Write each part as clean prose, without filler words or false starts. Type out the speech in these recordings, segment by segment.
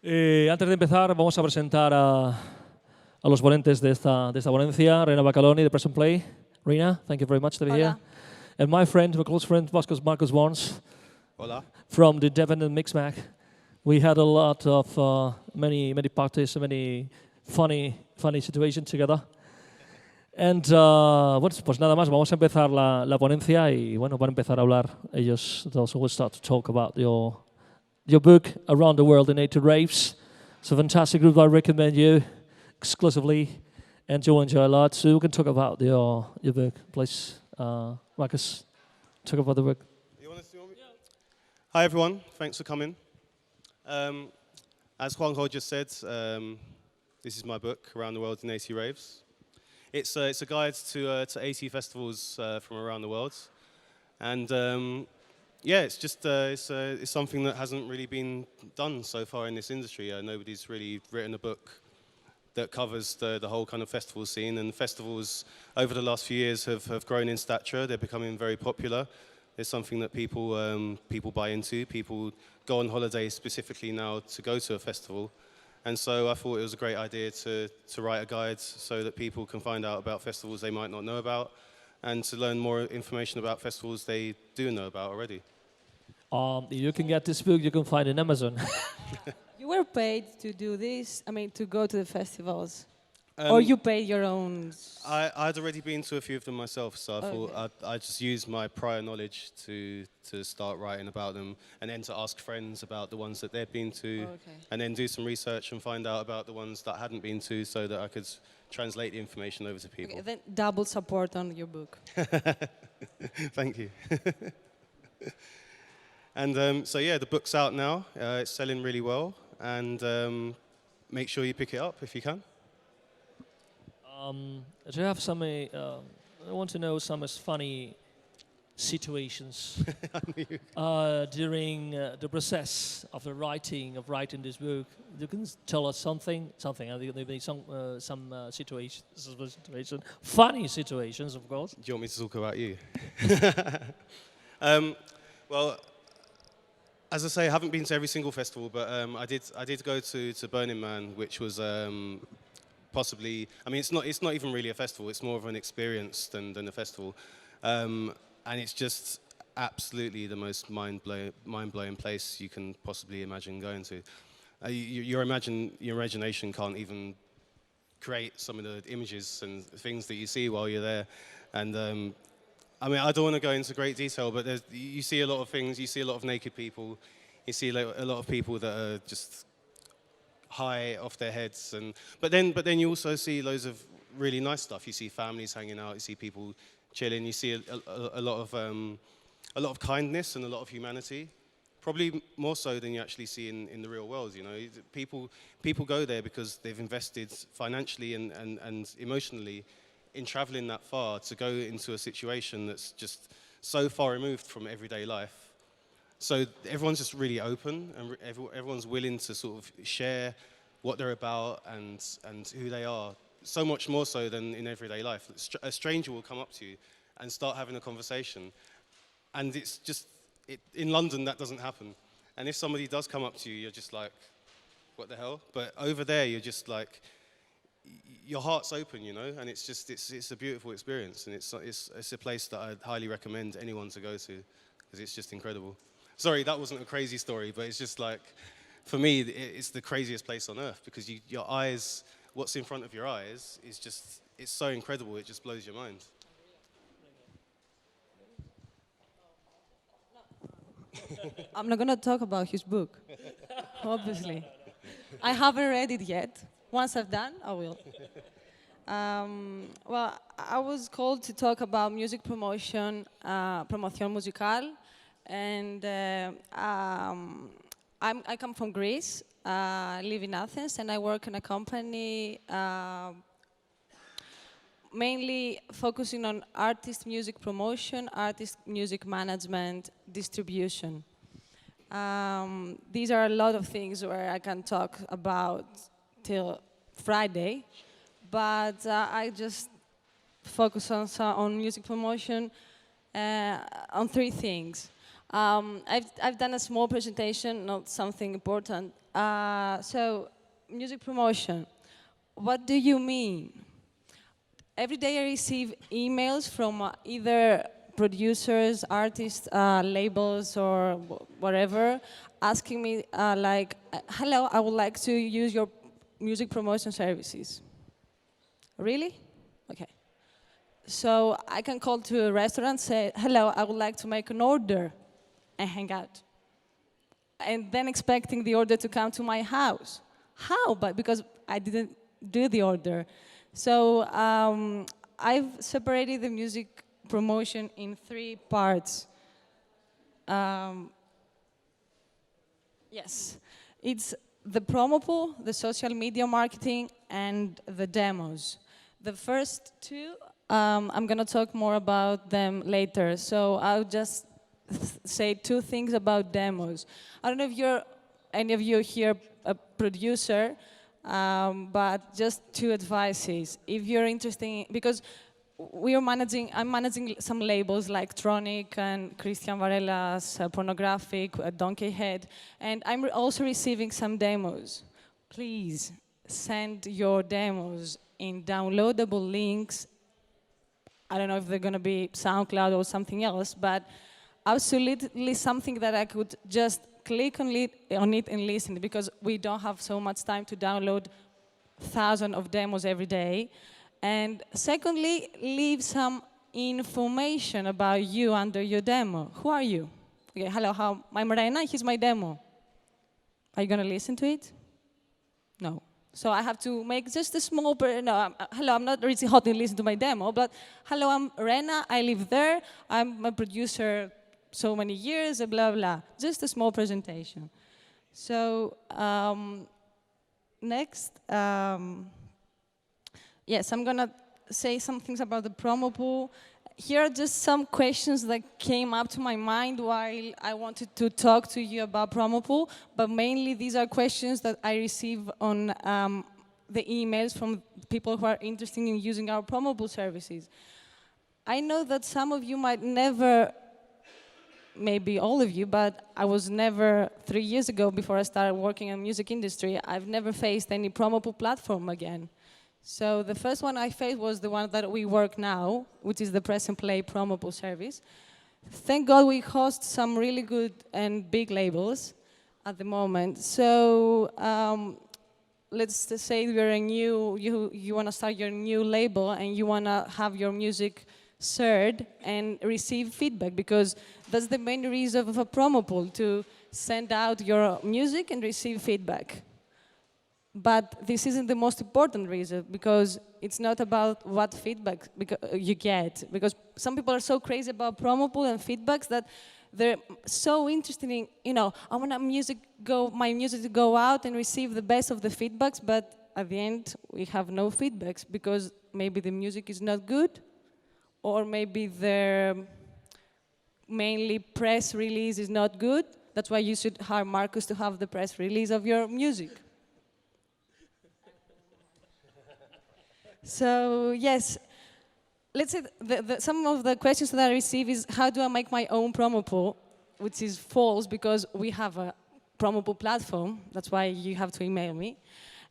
Antes de empezar, vamos a presentar a los ponentes de esta ponencia. Rena Bakaloni, the present play. Rena, thank you very much to be here. And my friend, my close friend, Marcus Barnes. Hola. From the Devon and Mixmac. We had a lot of many parties, many funny situations together. And bueno, pues nada más, vamos a empezar la ponencia y bueno, van a empezar a hablar ellos. Those who will start to talk about your book, Around the World in 80 Raves. It's a fantastic group. I recommend you exclusively, and you'll enjoy a lot. So you can talk about your book, please. Marcus, talk about the book. You want to see me? Yeah. Hi everyone, thanks for coming. As Juanjo just said, this is my book, Around the World in 80 Raves. It's a guide to 80 festivals from around the world, and yeah, it's just it's something that hasn't really been done so far in this industry. Nobody's really written a book that covers the whole kind of festival scene, and festivals over the last few years have grown in stature. They're becoming very popular. It's something that people buy into. People go on holiday specifically now to go to a festival. And so I thought it was a great idea to write a guide so that people can find out about festivals they might not know about, and to learn more information about festivals they do know about already. You can get this book, you can find it on Amazon. You were paid to do this, to go to the festivals? Or you paid your own? I'd already been to a few of them myself, so I thought I'd just use my prior knowledge to start writing about them, and then to ask friends about the ones that they'd been to, and then do some research and find out about the ones that I hadn't been to, so that I could translate the information over to people. Okay, then double support on your book. Thank you. And so yeah, the book's out now. It's selling really well, and make sure you pick it up if you can. Do you have some? I want to know some funny situations during the process of writing this book. You can tell us something. Maybe some situations, funny situations, of course. Do you want me to talk about you? Well, as I say, I haven't been to every single festival, but I did go to Burning Man, which was possibly, it's not even really a festival. It's more of an experience than a festival, and it's just absolutely the most mind-blowing place you can possibly imagine going to. Your imagination can't even create some of the images and things that you see while you're there, and I don't want to go into great detail, but you see a lot of things. You see a lot of naked people. You see a lot of people that are just high off their heads, but then you also see loads of really nice stuff. You see families hanging out. You see people chilling. You see a lot of kindness and a lot of humanity. Probably more so than you actually see in the real world. You know, people go there because they've invested financially and emotionally in traveling that far to go into a situation that's just so far removed from everyday life. So everyone's just really open, and everyone's willing to sort of share what they're about and who they are, so much more so than in everyday life. A stranger will come up to you and start having a conversation, and it's just, in London that doesn't happen. And if somebody does come up to you, you're just like, what the hell? But over there, you're just like, your heart's open, you know, and it's a beautiful experience, and it's a place that I'd highly recommend anyone to go to, because it's just incredible. Sorry, that wasn't a crazy story, but it's just like, for me, it's the craziest place on earth, because your eyes, what's in front of your eyes is just, it's so incredible, it just blows your mind. I'm not going to talk about his book, obviously. I haven't read it yet. Once I've done, I will. Well, I was called to talk about music promotion, Promoción Musical, and I come from Greece, live in Athens, and I work in a company mainly focusing on artist music promotion, artist music management, distribution. These are a lot of things where I can talk about till Friday, but I just focus on music promotion on three things. I've done a small presentation, not something important. So, music promotion. What do you mean? Every day I receive emails from either producers, artists, labels, or whatever, asking me like, hello, I would like to use your music promotion services. Really? Okay. So I can call to a restaurant, say, hello, I would like to make an order, and hang out. And then expecting the order to come to my house. How? But because I didn't do the order. So I've separated the music promotion in 3 parts. Yes, it's the promo pool, the social media marketing, and the demos. The first 2, I'm going to talk more about them later. So I'll just say 2 things about demos. I don't know if any of you here a producer, but just 2 advices. If you're interested in, because I'm managing some labels like Tronic and Christian Varela's Pornographic, Donkey Head, and I'm also receiving some demos. Please send your demos in downloadable links. I don't know if they're going to be SoundCloud or something else, but absolutely something that I could just click on it and listen, because we don't have so much time to download thousands of demos every day. And secondly, leave some information about you under your demo. Who are you? Okay, hello, I'm Rena, here's my demo. Are you going to listen to it? No. So I have to make just a small, hello, I'm not really hot to listen to my demo, but hello, I'm Rena, I live there, I'm a producer so many years, blah, blah. Just a small presentation. So next, yes, I'm going to say some things about the promo pool. Here are just some questions that came up to my mind while I wanted to talk to you about promo pool, but mainly these are questions that I receive on the emails from people who are interested in using our promo pool services. I know that some of you might never, maybe all of you, but I was never, 3 years ago, before I started working in the music industry, I've never faced any promo pool platform again. So the first one I faced was the one that we work now, which is the Press and Play promo pool service. Thank God we host some really good and big labels at the moment. So let's just say you're you want to start your new label and you want to have your music shared and receive feedback, because that's the main reason of a promo pool, to send out your music and receive feedback. But this isn't the most important reason, because it's not about what feedback you get. Because some people are so crazy about promo pool and feedbacks that they're so interested in, I want my music to go out and receive the best of the feedbacks, but at the end, we have no feedbacks because maybe the music is not good, or maybe their mainly press release is not good. That's why you should hire Marcus to have the press release of your music. So yes, let's say some of the questions that I receive is, how do I make my own promo pool? Which is false, because we have a promo pool platform. That's why you have to email me.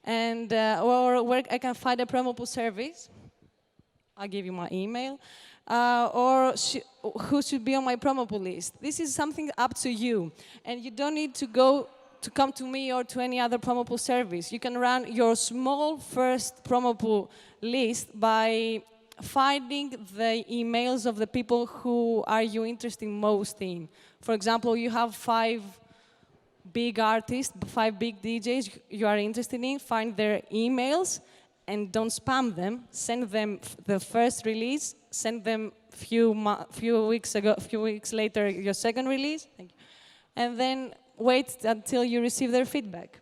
And or where I can find a promo pool service. I'll give you my email. Or who should be on my promo pool list. This is something up to you. And you don't need to come to me or to any other promo pool service. You can run your small first promo pool list by finding the emails of the people who are you interested most in. For example, you have 5 big artists, 5 big DJs you are interested in, find their emails and don't spam them. Send them the first release, send them few weeks later your second release. Thank you. And then wait until you receive their feedback.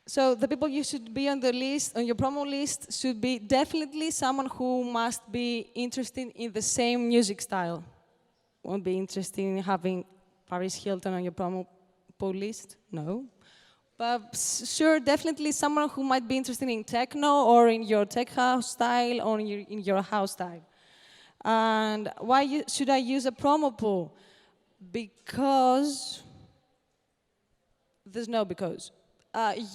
So the people you should be on the list, on your promo list, should be definitely someone who must be interested in the same music style. Won't be interested in having Paris Hilton on your promo pool list? No. But sure, definitely someone who might be interested in techno or in your tech house style or in your house style. And why should I use a promo pool? Because there's no because.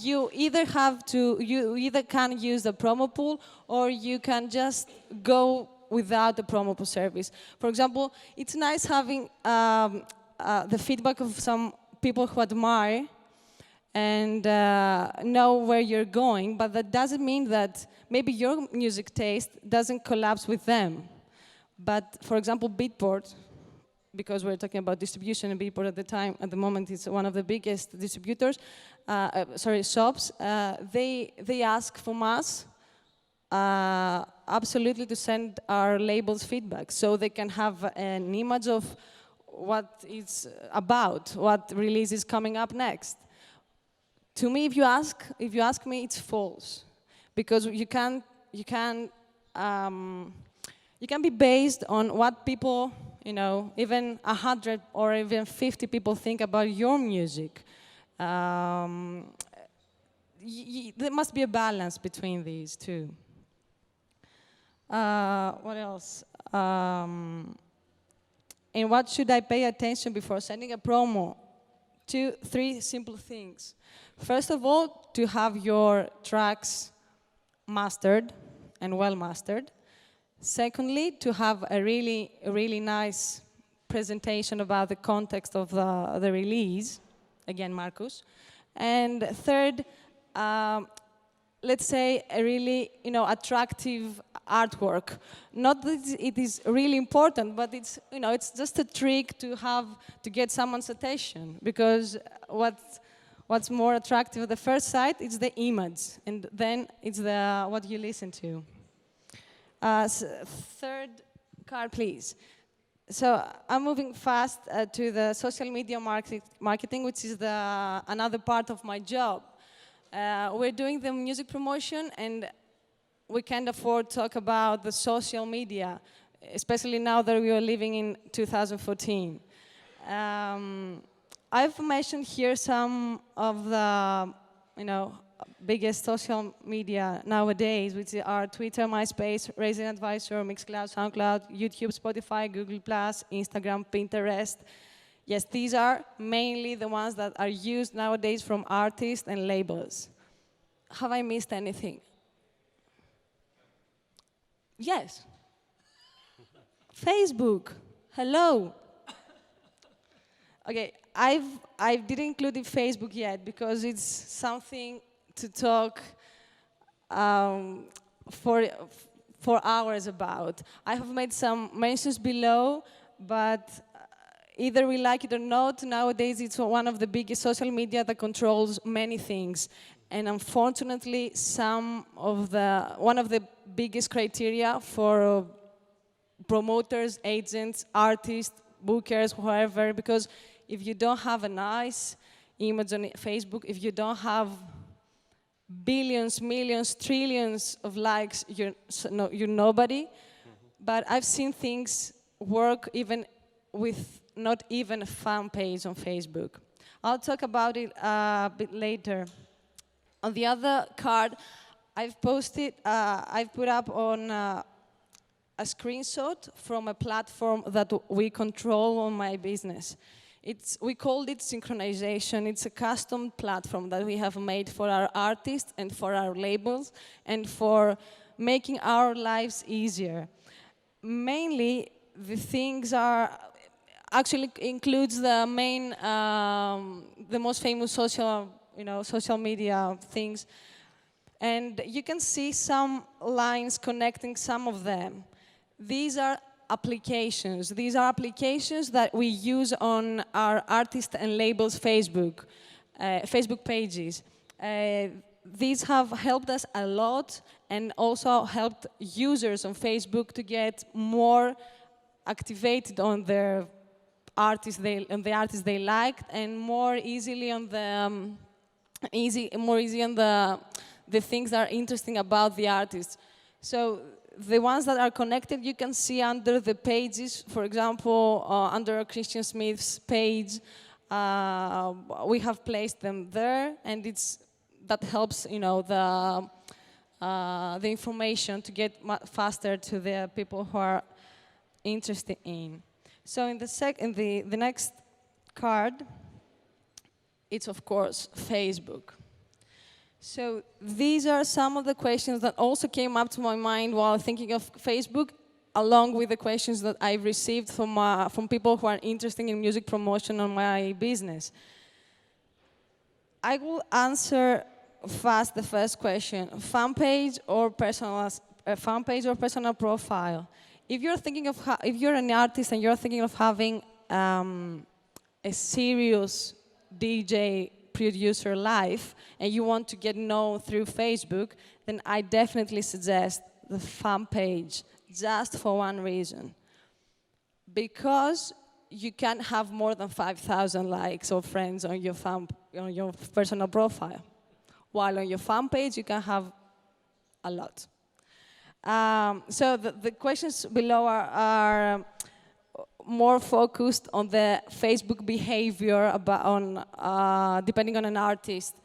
You either can use the promo pool, or you can just go without the promo pool service. For example, it's nice having the feedback of some people who admire and know where you're going, but that doesn't mean that maybe your music taste doesn't collapse with them. But for example, Beatport, because we're talking about distribution, and Beatport at the moment is one of the biggest distributors, shops, they ask from us absolutely to send our labels feedback, so they can have an image of what it's about, what release is coming up next. To me, if you ask me, it's false, because you can be based on what people, even 100 or even 50 people think about your music. There must be a balance between these two. What else? And what should I pay attention before sending a promo? 2, 3 simple things. First of all, to have your tracks mastered and well mastered. Secondly, to have a really nice presentation about the context of the release. Again, Marcus. And third, let's say a really attractive artwork. Not that it is really important, but it's it's just a trick to get someone's attention, because what's more attractive at the first sight is the image, and then it's what you listen to. Third card, please. So I'm moving fast to the social media marketing, which is another part of my job. We're doing the music promotion, and we can't afford to talk about the social media, especially now that we are living in 2014. I've mentioned here some of the, biggest social media nowadays, which are Twitter, MySpace, Resident Advisor, Mixcloud, SoundCloud, YouTube, Spotify, Google+, Instagram, Pinterest. Yes, these are mainly the ones that are used nowadays from artists and labels. Have I missed anything? Yes. Facebook. Hello. Okay, I didn't include Facebook yet because it's something to talk for hours about. I have made some mentions below, but either we like it or not, nowadays it's one of the biggest social media that controls many things. And unfortunately, one of the biggest criteria for promoters, agents, artists, bookers, whoever, because if you don't have a nice image on Facebook, if you don't have billions, millions, trillions of likes, you're nobody. But I've seen things work even with not even a fan page on Facebook. I'll talk about it a bit later. On the other card, I've put up on a screenshot from a platform that we control on my business. We called it synchronization. It's a custom platform that we have made for our artists and for our labels and for making our lives easier. Mainly, the things actually includes the main, the most famous social media things. And you can see some lines connecting some of them. These are applications. These are applications that we use on our artist and labels Facebook pages. These have helped us a lot and also helped users on Facebook to get more activated on their artists they liked, and more easily on the the things that are interesting about the artists. So the ones that are connected, you can see under the pages. For example, under Christian Smith's page, we have placed them there, and that helps, the information to get faster to the people who are interested in. So in the next card, it's of course Facebook. So these are some of the questions that also came up to my mind while thinking of Facebook, along with the questions that I've received from people who are interested in music promotion on my business. I will answer fast the first question: fan page or personal profile. If you're thinking of if you're an artist and you're thinking of having a serious DJ producer life and you want to get known through Facebook, then I definitely suggest the fan page, just for one reason. Because you can't have more than 5,000 likes or friends on your personal profile. While on your fan page, you can have a lot. So the questions below are more focused on the Facebook behavior depending on an artist,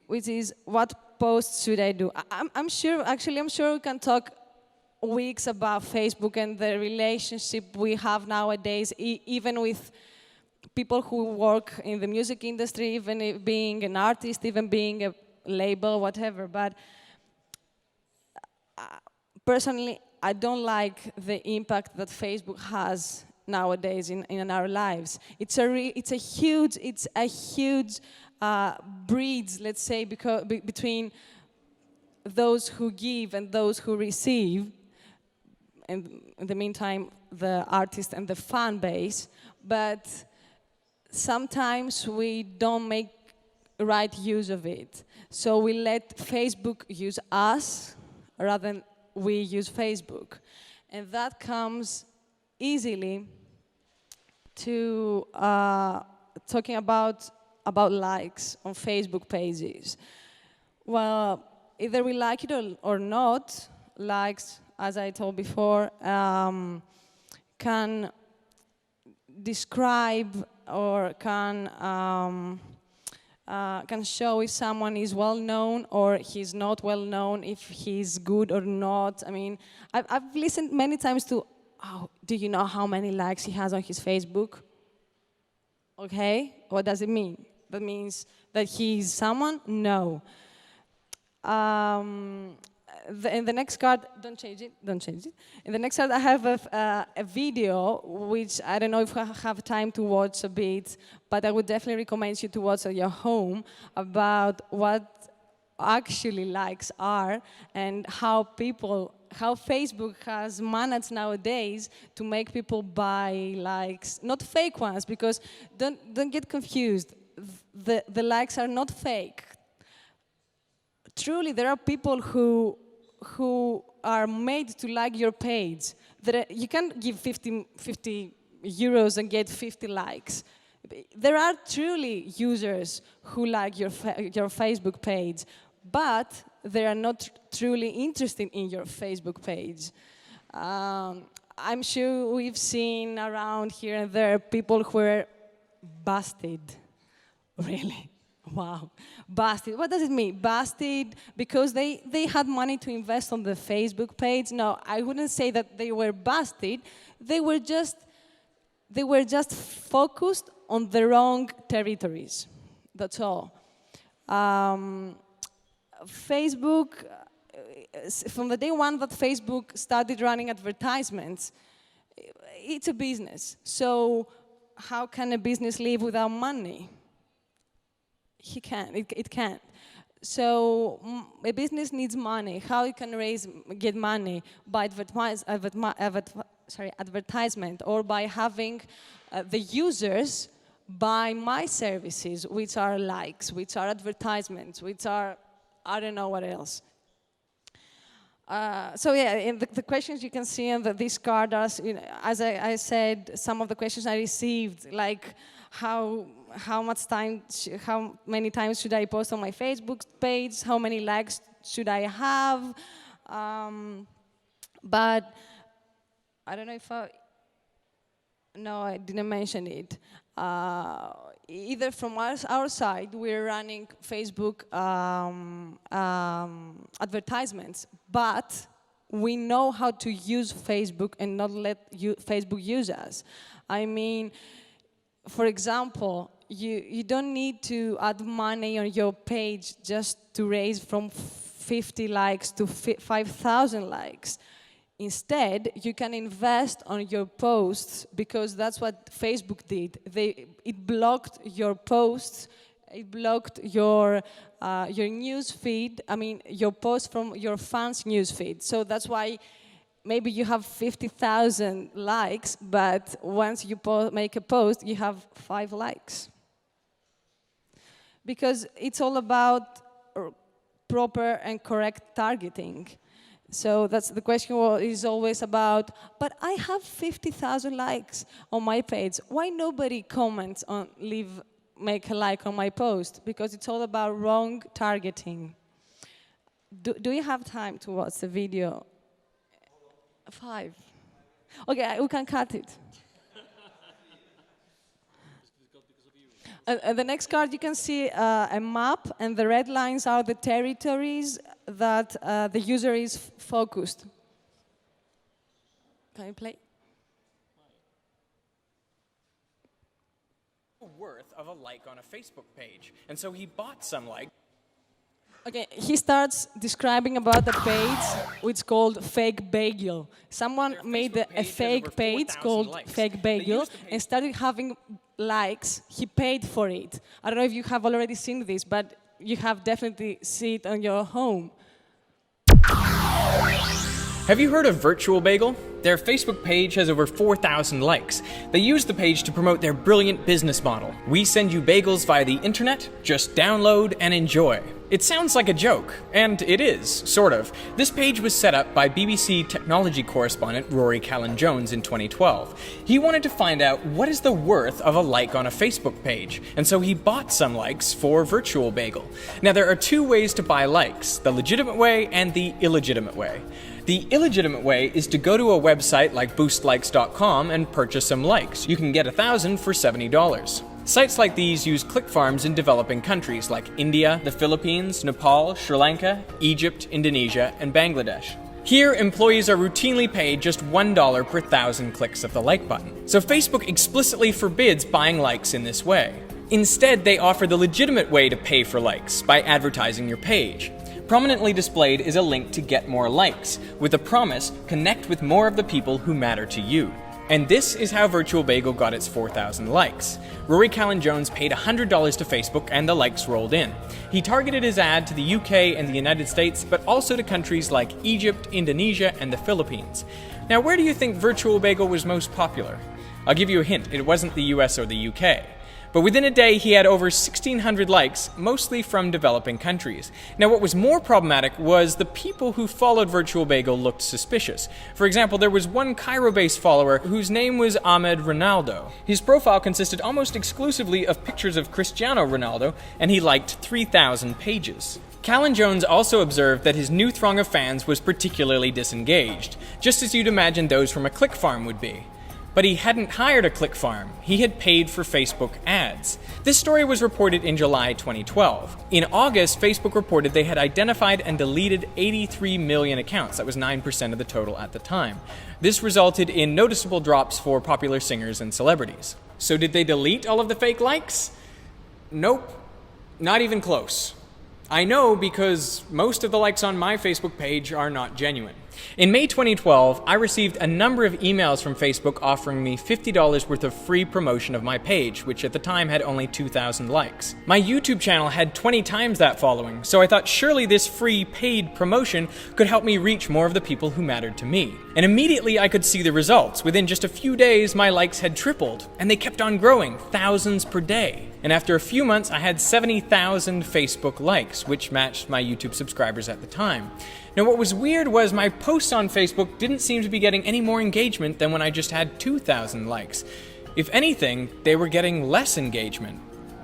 which is what posts should I do? I'm sure we can talk weeks about Facebook and the relationship we have nowadays, even with people who work in the music industry, even being an artist, even being a label, whatever. But personally, I don't like the impact that Facebook has nowadays in our lives. It's a huge bridge, let's say, between those who give and those who receive. And in the meantime, the artist and the fan base. But sometimes we don't make right use of it. So we let Facebook use us rather than we use Facebook. And that comes easily to talking about likes on Facebook pages. Well, either we like it or not, likes, as I told before, can describe or can show if someone is well known or he's not well known, if he's good or not. I mean, I've listened many times to, oh, do you know how many likes he has on his Facebook? Okay, what does it mean? That means that he's someone? No. In the next card, don't change it. In the next card, I have a video, which I don't know if I have time to watch a bit, but I would definitely recommend you to watch at your home, about what actually likes are and how Facebook has managed nowadays to make people buy likes, not fake ones, because don't get confused. The likes are not fake. Truly, there are people who are made to like your page. You can't give 50 euros and get 50 likes. There are truly users who like your Facebook page, but they are not truly interested in your Facebook page. I'm sure we've seen around here and there people who are busted, really. Wow, busted. What does it mean? Busted because they had money to invest on the Facebook page? No, I wouldn't say that they were busted. They were just focused on the wrong territories. That's all. Facebook, from the day one that Facebook started running advertisements, it's a business. So how can a business live without money? It can't. So a business needs money. How it can get money? By advertisement, or by having the users buy my services, which are likes, which are advertisements, which are, I don't know what else. So yeah, in the questions you can see on this card are, as I said, some of the questions I received, like how many times should I post on my Facebook page? How many likes should I have? But I don't know if no, I didn't mention it. Either from our side, we're running Facebook advertisements, but we know how to use Facebook and not let Facebook use us. I mean, for example, you don't need to add money on your page just to raise from 50 likes to 5,000 likes. Instead, you can invest on your posts, because that's what Facebook did. It blocked your posts, it blocked your news feed, I mean, your posts from your fans' news feed. So that's why maybe you have 50,000 likes, but once you make a post, you have 5 likes. Because it's all about proper and correct targeting. So that's the question is always about, but I have 50,000 likes on my page. Why nobody comments on make a like on my post? Because it's all about wrong targeting. Do you have time to watch the video? 5. Okay, we can cut it. The next card, you can see a map, and the red lines are the territories that the user is focused. Can you play? Worth of a like on a Facebook page, and so he bought some likes. Okay, he starts describing about the page which is called Fake Bagel. Someone made a fake page called Fake Bagel and started having likes. He paid for it. I don't know if you have already seen this, but you have definitely seen it on your home. Have you heard of Virtual Bagel? Their Facebook page has over 4,000 likes. They use the page to promote their brilliant business model. We send you bagels via the internet, just download and enjoy. It sounds like a joke, and it is, sort of. This page was set up by BBC technology correspondent Rory Callan-Jones in 2012. He wanted to find out what is the worth of a like on a Facebook page, and so he bought some likes for Virtual Bagel. Now there are 2 ways to buy likes, the legitimate way and the illegitimate way. The illegitimate way is to go to a website like boostlikes.com and purchase some likes. You can get 1,000 for $70. Sites like these use click farms in developing countries like India, the Philippines, Nepal, Sri Lanka, Egypt, Indonesia, and Bangladesh. Here, employees are routinely paid just $1 per 1,000 clicks of the like button. So Facebook explicitly forbids buying likes in this way. Instead, they offer the legitimate way to pay for likes by advertising your page. Prominently displayed is a link to get more likes, with the promise, connect with more of the people who matter to you. And this is how Virtual Bagel got its 4,000 likes. Rory Callan-Jones paid $100 to Facebook and the likes rolled in. He targeted his ad to the UK and the United States, but also to countries like Egypt, Indonesia, and the Philippines. Now, where do you think Virtual Bagel was most popular? I'll give you a hint, it wasn't the US or the UK. But within a day, he had over 1,600 likes, mostly from developing countries. Now, what was more problematic was the people who followed Virtual Bagel looked suspicious. For example, there was one Cairo-based follower whose name was Ahmed Ronaldo. His profile consisted almost exclusively of pictures of Cristiano Ronaldo, and he liked 3,000 pages. Callan-Jones also observed that his new throng of fans was particularly disengaged, just as you'd imagine those from a click farm would be. But he hadn't hired a click farm. He had paid for Facebook ads. This story was reported in July 2012. In August, Facebook reported they had identified and deleted 83 million accounts. That was 9% of the total at the time. This resulted in noticeable drops for popular singers and celebrities. So did they delete all of the fake likes? Nope. Not even close. I know because most of the likes on my Facebook page are not genuine. In May 2012, I received a number of emails from Facebook offering me $50 worth of free promotion of my page, which at the time had only 2,000 likes. My YouTube channel had 20 times that following, so I thought surely this free paid promotion could help me reach more of the people who mattered to me. And immediately I could see the results. Within just a few days, my likes had tripled, and they kept on growing, thousands per day. And after a few months, I had 70,000 Facebook likes, which matched my YouTube subscribers at the time. Now, what was weird was my posts on Facebook didn't seem to be getting any more engagement than when I just had 2,000 likes. If anything, they were getting less engagement.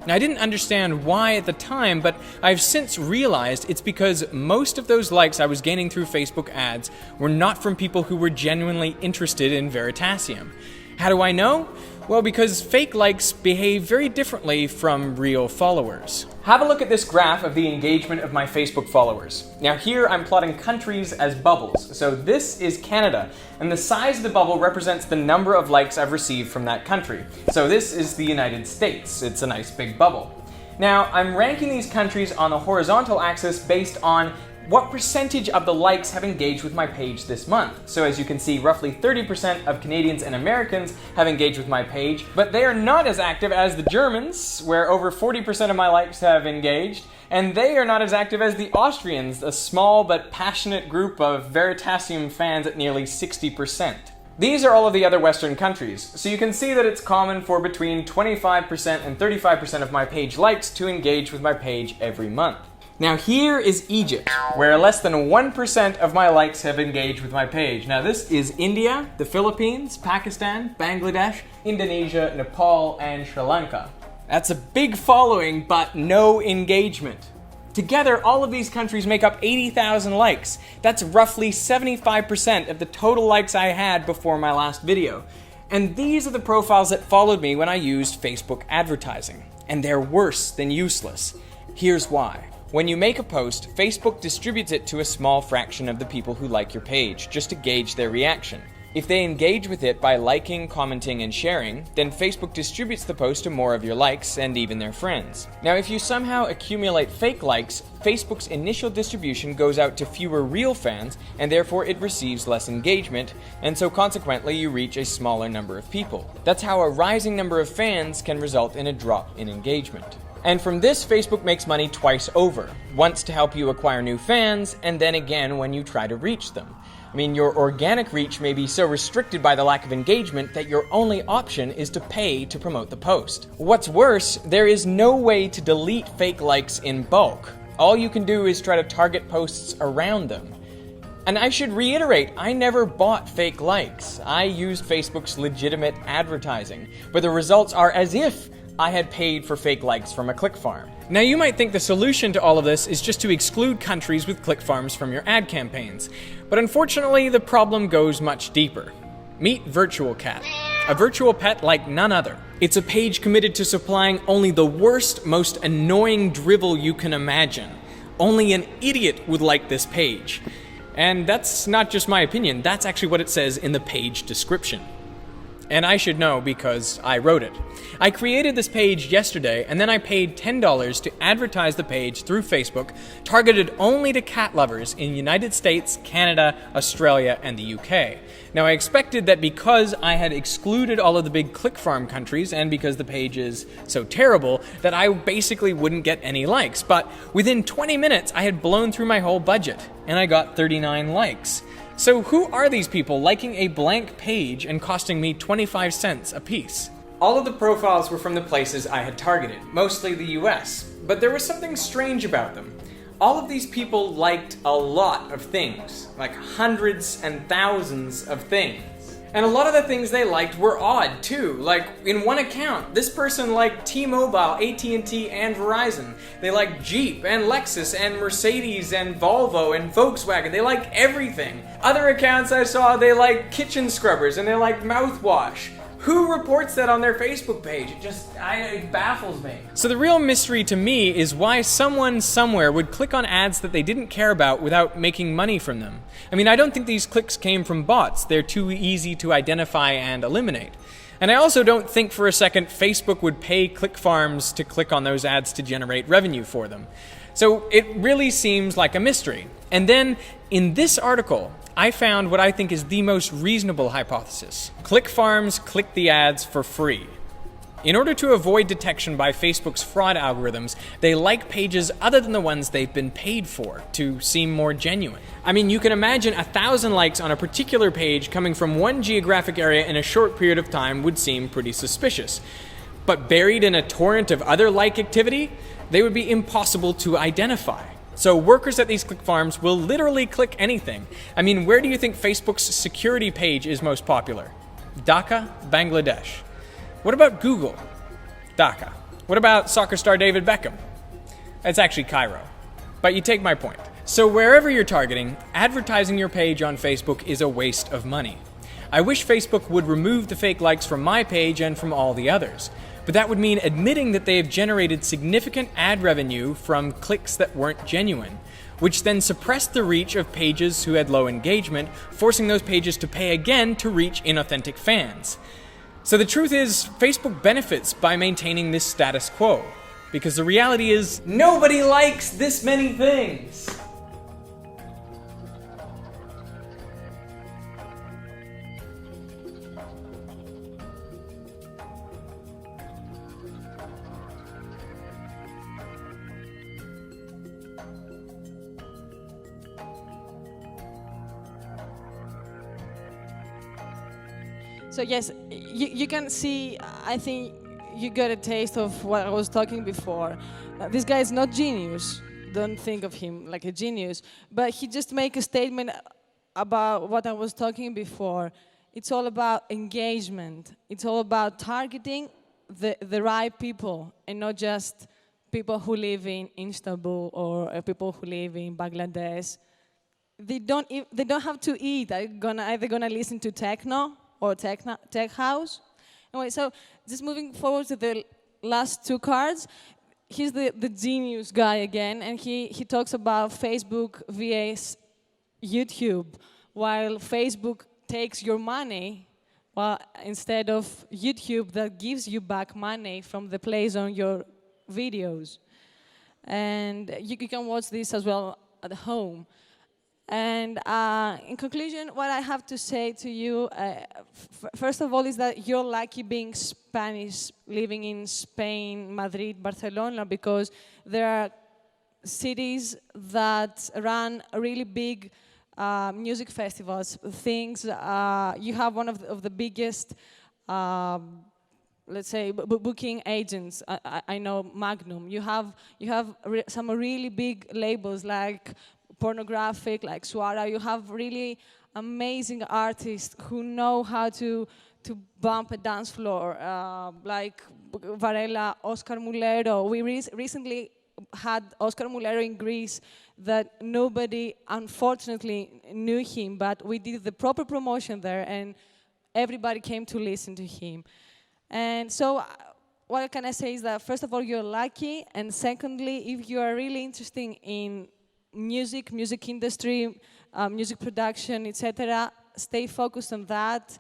Now, I didn't understand why at the time, but I've since realized it's because most of those likes I was gaining through Facebook ads were not from people who were genuinely interested in Veritasium. How do I know? Well, because fake likes behave very differently from real followers. Have a look at this graph of the engagement of my Facebook followers. Now here I'm plotting countries as bubbles. So this is Canada, and the size of the bubble represents the number of likes I've received from that country. So this is the United States. It's a nice big bubble. Now I'm ranking these countries on the horizontal axis based on what percentage of the likes have engaged with my page this month. So as you can see, roughly 30% of Canadians and Americans have engaged with my page, but they are not as active as the Germans, where over 40% of my likes have engaged, and they are not as active as the Austrians, a small but passionate group of Veritasium fans at nearly 60%. These are all of the other Western countries, so you can see that it's common for between 25% and 35% of my page likes to engage with my page every month. Now here is Egypt, where less than 1% of my likes have engaged with my page. Now this is India, the Philippines, Pakistan, Bangladesh, Indonesia, Nepal, and Sri Lanka. That's a big following, but no engagement. Together, all of these countries make up 80,000 likes. That's roughly 75% of the total likes I had before my last video. And these are the profiles that followed me when I used Facebook advertising. And they're worse than useless. Here's why. When you make a post, Facebook distributes it to a small fraction of the people who like your page, just to gauge their reaction. If they engage with it by liking, commenting, and sharing, then Facebook distributes the post to more of your likes and even their friends. Now, if you somehow accumulate fake likes, Facebook's initial distribution goes out to fewer real fans, and therefore it receives less engagement, and so consequently you reach a smaller number of people. That's how a rising number of fans can result in a drop in engagement. And from this, Facebook makes money twice over. Once to help you acquire new fans, and then again when you try to reach them. I mean, your organic reach may be so restricted by the lack of engagement that your only option is to pay to promote the post. What's worse, there is no way to delete fake likes in bulk. All you can do is try to target posts around them. And I should reiterate, I never bought fake likes. I used Facebook's legitimate advertising, but the results are as if I had paid for fake likes from a click farm. Now you might think the solution to all of this is just to exclude countries with click farms from your ad campaigns, but unfortunately the problem goes much deeper. Meet Virtual Cat, a virtual pet like none other. It's a page committed to supplying only the worst, most annoying drivel you can imagine. Only an idiot would like this page. And that's not just my opinion, that's actually what it says in the page description. And I should know because I wrote it. I created this page yesterday, and then I paid $10 to advertise the page through Facebook, targeted only to cat lovers in the United States, Canada, Australia, and the UK. Now I expected that because I had excluded all of the big click farm countries, and because the page is so terrible, that I basically wouldn't get any likes. But within 20 minutes, I had blown through my whole budget, and I got 39 likes. So who are these people liking a blank page and costing me 25 cents a piece? All of the profiles were from the places I had targeted, mostly the US, but there was something strange about them. All of these people liked a lot of things, like hundreds and thousands of things. And a lot of the things they liked were odd too. Like in one account, this person liked T-Mobile, AT&T, and Verizon. They liked Jeep and Lexus and Mercedes and Volvo and Volkswagen. They liked everything. Other accounts I saw, they liked kitchen scrubbers and they liked mouthwash. Who reports that on their Facebook page? It baffles me. So the real mystery to me is why someone somewhere would click on ads that they didn't care about without making money from them. I mean, I don't think these clicks came from bots. They're too easy to identify and eliminate. And I also don't think for a second Facebook would pay click farms to click on those ads to generate revenue for them. So it really seems like a mystery. And then in this article, I found what I think is the most reasonable hypothesis. Click farms click the ads for free. In order to avoid detection by Facebook's fraud algorithms, they like pages other than the ones they've been paid for to seem more genuine. I mean, you can imagine 1,000 likes on a particular page coming from one geographic area in a short period of time would seem pretty suspicious. But buried in a torrent of other like activity, they would be impossible to identify. So workers at these click farms will literally click anything. I mean, where do you think Facebook's security page is most popular? Dhaka, Bangladesh. What about Google? Dhaka. What about soccer star David Beckham? It's actually Cairo. But you take my point. So wherever you're targeting, advertising your page on Facebook is a waste of money. I wish Facebook would remove the fake likes from my page and from all the others. But that would mean admitting that they have generated significant ad revenue from clicks that weren't genuine, which then suppressed the reach of pages who had low engagement, forcing those pages to pay again to reach inauthentic fans. So the truth is, Facebook benefits by maintaining this status quo, because the reality is, nobody likes this many things. So yes, you can see, I think you got a taste of what I was talking before. This guy is not genius. Don't think of him like a genius. But he just make a statement about what I was talking before. It's all about engagement. It's all about targeting the right people and not just people who live in Istanbul or people who live in Bangladesh. They don't have to eat. They're either gonna listen to techno or tech house. Anyway, so just moving forward to the last two cards, he's the genius guy again, and he talks about Facebook vs YouTube. While Facebook takes your money, well, instead of YouTube that gives you back money from the plays on your videos. And you can watch this as well at home. And in conclusion, what I have to say to you, first of all, is that you're lucky being Spanish, living in Spain, Madrid, Barcelona, because there are cities that run really big music festivals, things. You have one of the biggest, let's say, booking agents. I know Magnum. You have some really big labels like Pornographic, like Suara. You have really amazing artists who know how to bump a dance floor, like Varela, Oscar Mulero. We recently had Oscar Mulero in Greece that nobody, unfortunately, knew him, but we did the proper promotion there, and everybody came to listen to him. And so what can I say is that, first of all, you're lucky, and secondly, if you are really interested in music industry, music production, etc., stay focused on that.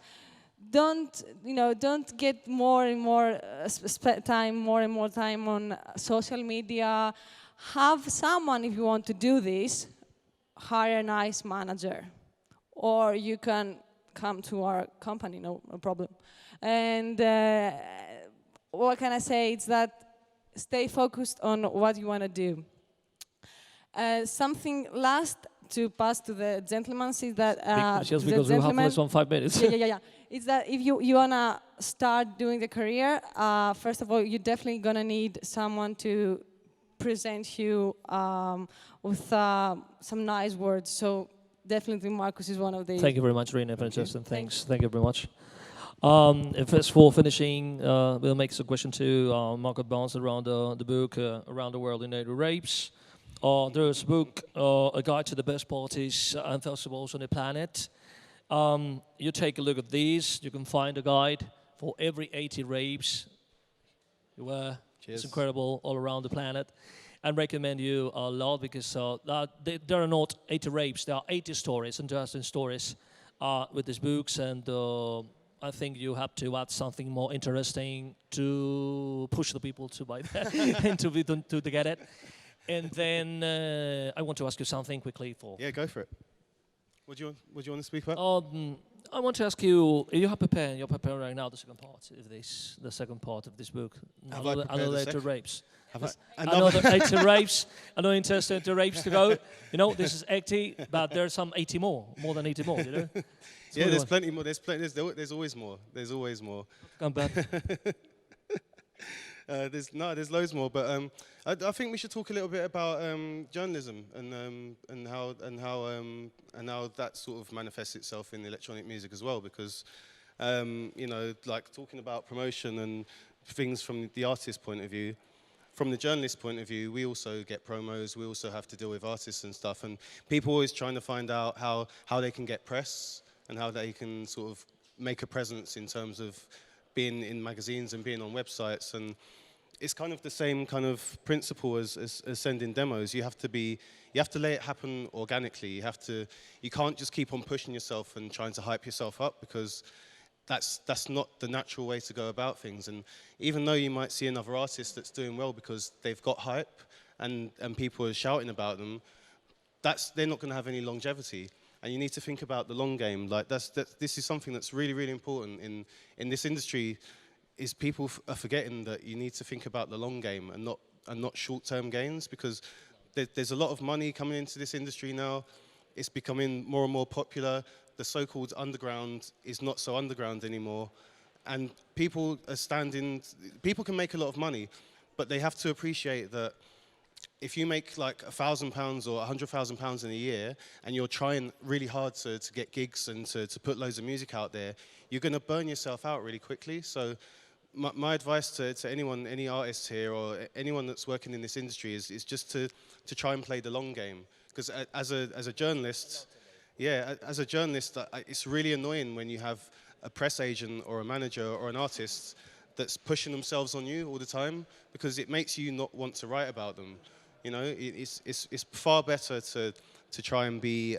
Don't get more and more time on social media. Have someone, if you want to do this, hire a nice manager, or you can come to our company, no problem. And what can I say? It's that stay focused on what you want to do. Something last to pass to the gentleman is that just because we have less than 5 minutes. yeah. It's that if you wanna start doing the career, first of all, you're definitely gonna need someone to present you with some nice words. So definitely, Marcus is one of the. Thank you very much, Rena, Justin. Thanks. Thank you very much. First for finishing, we'll make some question to Marco Barnes around the book Around the World in 80 Rapes. There's a book, A Guide to the Best Parties and Festivals on the Planet. You take a look at these. You can find a guide for every 80 rapes. It's incredible all around the planet. And recommend you a lot because there are not 80 rapes. There are 80 stories, interesting stories with these books. And I think you have to add something more interesting to push the people to buy that and to get it. And then I want to ask you something quickly for. Yeah, go for it. What do you want to speak about? I want to ask you, you're preparing right now the second part of this book. Another 80 rapes. Another 80 rapes. Another interesting 80 rapes to go. You know, this is 80, but there's some 80 more than 80 more. You know. Yeah, there's plenty more. There's always more. There's always more. Come back. There's loads more, but I think we should talk a little bit about journalism and how that sort of manifests itself in electronic music as well. Because like talking about promotion and things from the artist's point of view, from the journalist's point of view, we also get promos. We also have to deal with artists and stuff, and people always trying to find out how they can get press and how they can sort of make a presence in terms of being in magazines and being on websites. And it's kind of the same kind of principle as sending demos. You have to let it happen organically. You can't just keep on pushing yourself and trying to hype yourself up, because that's not the natural way to go about things. And even though you might see another artist that's doing well because they've got hype and people are shouting about them, they're not going to have any longevity. And you need to think about the long game. Like this is something that's really, really important in this industry. Is people are forgetting that you need to think about the long game and not short-term gains, because there's a lot of money coming into this industry now. It's becoming more and more popular. The so-called underground is not so underground anymore, and people can make a lot of money, but they have to appreciate that if you make like £1,000 or £100,000 in a year and you're trying really hard to get gigs and to put loads of music out there, you're going to burn yourself out really quickly. So my advice to anyone, any artist here or anyone that's working in this industry is just to try and play the long game. Because as a journalist, it's really annoying when you have a press agent or a manager or an artist that's pushing themselves on you all the time, because it makes you not want to write about them. You know, it's far better to try and be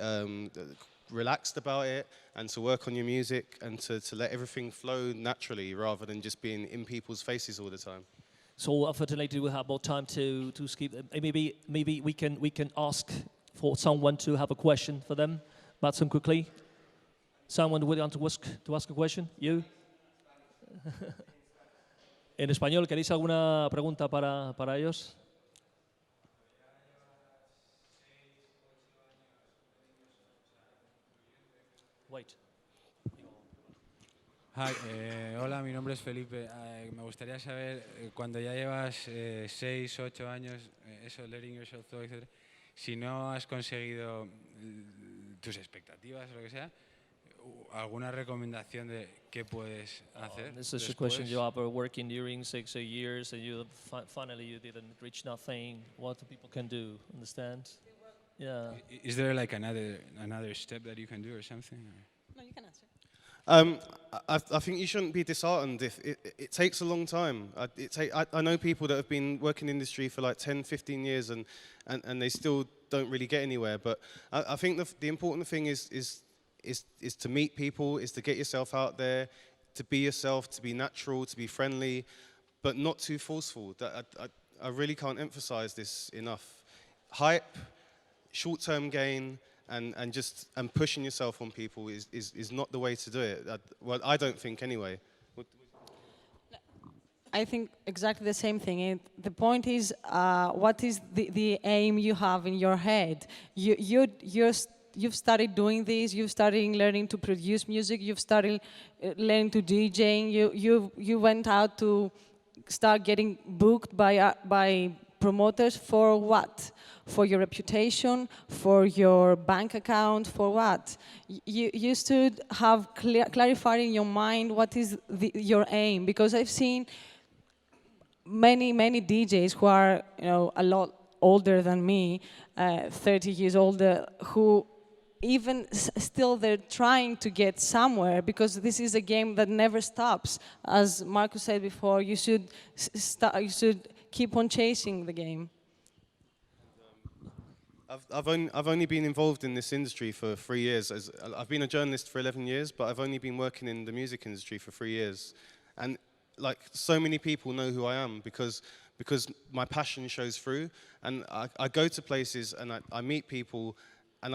relaxed about it and to work on your music and to let everything flow naturally rather than just being in people's faces all the time. So unfortunately, we have more time to skip. Maybe we can ask for someone to have a question for them. Matson, quickly. Someone would want to ask a question? You? En español, ¿queréis alguna pregunta para ellos? Wait. Hi, hola, mi nombre es Felipe. Me gustaría saber, cuando ya llevas 6, 8 años, eso, letting yourself go, etc., si no has conseguido tus expectativas o lo que sea, ¿alguna recomendación de qué puedes hacer? This is a question. You are working during 6 years and you finally you didn't reach nothing. What people can do, understand? Yeah. Is there like another step that you can do or something? No, you can answer. I think you shouldn't be disheartened if it takes a long time. I know people that have been working in the industry for like 10, 15 years and they still don't really get anywhere. But I think the important thing is to meet people, is to get yourself out there, to be yourself, to be natural, to be friendly, but not too forceful. I really can't emphasize this enough. Hype, short-term gain, and pushing yourself on people is not the way to do it. Well, I don't think anyway. I think exactly the same thing. The point is, what is the aim you have in your head? You've started doing this. You've started learning to produce music. You've started learning to DJing. You went out to start getting booked by promoters for what? For your reputation, for your bank account, for what? You should have clarified in your mind what is your aim, because I've seen many DJs who are a lot older than me, 30 years older, who even still they're trying to get somewhere, because this is a game that never stops. As Marcus said before, you should keep on chasing the game. I've only been involved in this industry for 3 years. I've been a journalist for 11 years, but I've only been working in the music industry for 3 years. And like so many people know who I am because my passion shows through. And I go to places and I meet people, and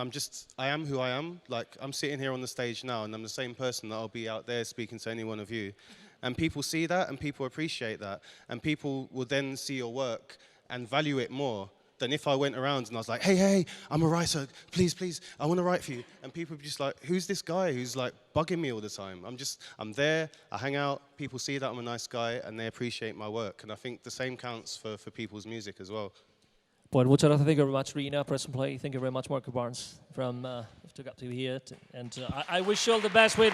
I am who I am. Like, I'm sitting here on the stage now, and I'm the same person that I'll be out there speaking to any one of you. And people see that, and people appreciate that. And people will then see your work and value it more than if I went around and I was like, hey, I'm a writer, please, I want to write for you. And people would be just like, who's this guy who's like bugging me all the time? I'm there, I hang out, people see that I'm a nice guy, and they appreciate my work. And I think the same counts for people's music as well. Well, muchas gracias. Thank you very much, Rena. Press and play. Thank you very much, Marco Barnes, from to here. And I wish you all the best with